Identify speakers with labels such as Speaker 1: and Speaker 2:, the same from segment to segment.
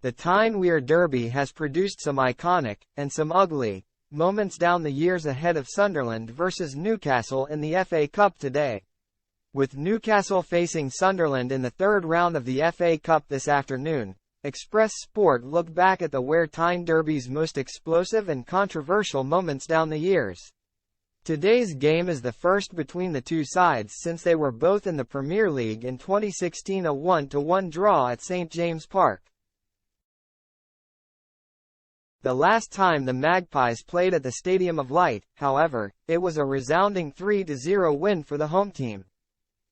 Speaker 1: The Tyne-Wear Derby has produced some iconic, and some ugly, moments down the years ahead of Sunderland versus Newcastle in the FA Cup today. With Newcastle facing Sunderland in the third round of the FA Cup this afternoon, Express Sport looked back at the Wear Tyne Derby's most explosive and controversial moments down the years. Today's game is the first between the two sides since they were both in the Premier League in 2016, a 1-1 draw at St James Park. The last time the Magpies played at the Stadium of Light, however, it was a resounding 3-0 win for the home team.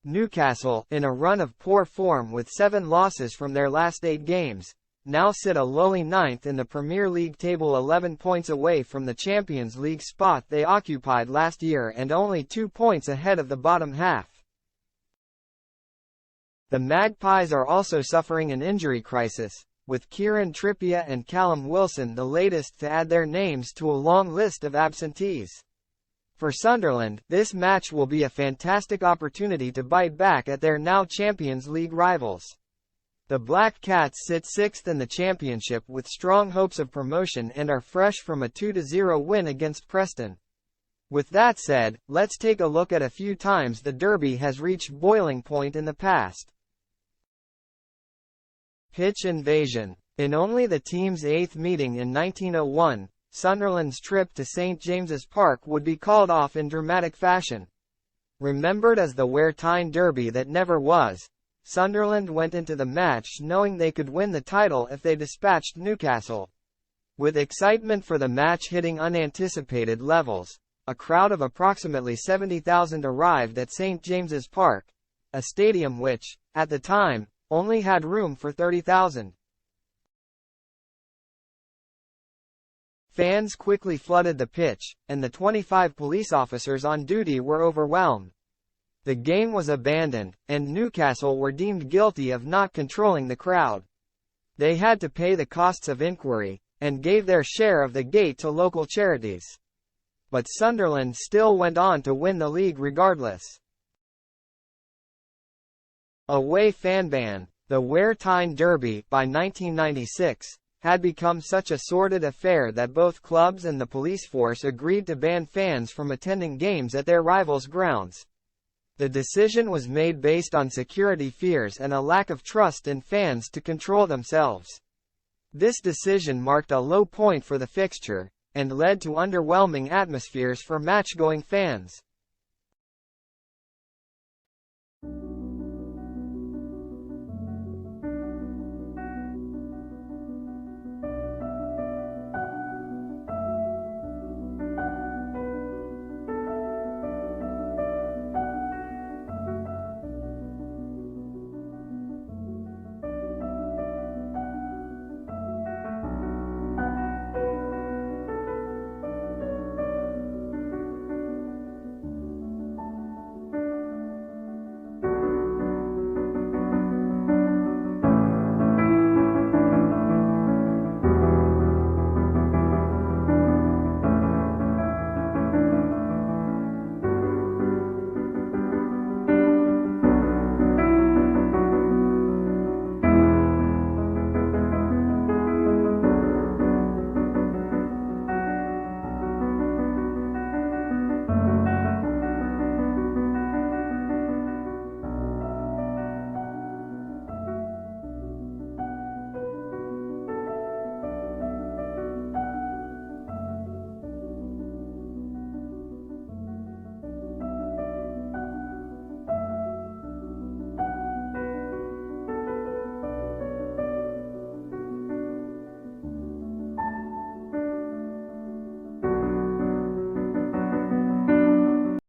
Speaker 1: Newcastle, in a run of poor form with 7 losses from their last 8 games, now sit a lowly 9th in the Premier League table, 11 points away from the Champions League spot they occupied last year and only 2 points ahead of the bottom half. The Magpies are also suffering an injury crisis, with Kieran Trippier and Callum Wilson the latest to add their names to a long list of absentees. For Sunderland, this match will be a fantastic opportunity to bite back at their now Champions League rivals. The Black Cats sit 6th in the Championship with strong hopes of promotion and are fresh from a 2-0 win against Preston. With that said, let's take a look at a few times the derby has reached boiling point in the past. Pitch invasion. In only the team's 8th meeting in 1901, Sunderland's trip to St James's Park would be called off in dramatic fashion. Remembered as the Wear Tyne Derby that never was, Sunderland went into the match knowing they could win the title if they dispatched Newcastle. With excitement for the match hitting unanticipated levels, a crowd of approximately 70,000 arrived at St James's Park, a stadium which, at the time, only had room for 30,000. Fans quickly flooded the pitch, and the 25 police officers on duty were overwhelmed. The game was abandoned, and Newcastle were deemed guilty of not controlling the crowd. They had to pay the costs of inquiry, and gave their share of the gate to local charities. But Sunderland still went on to win the league regardless. Away fan ban. The Wear Tyne Derby, by 1996, had become such a sordid affair that both clubs and the police force agreed to ban fans from attending games at their rivals' grounds. The decision was made based on security fears and a lack of trust in fans to control themselves. This decision marked a low point for the fixture, and led to underwhelming atmospheres for match-going fans.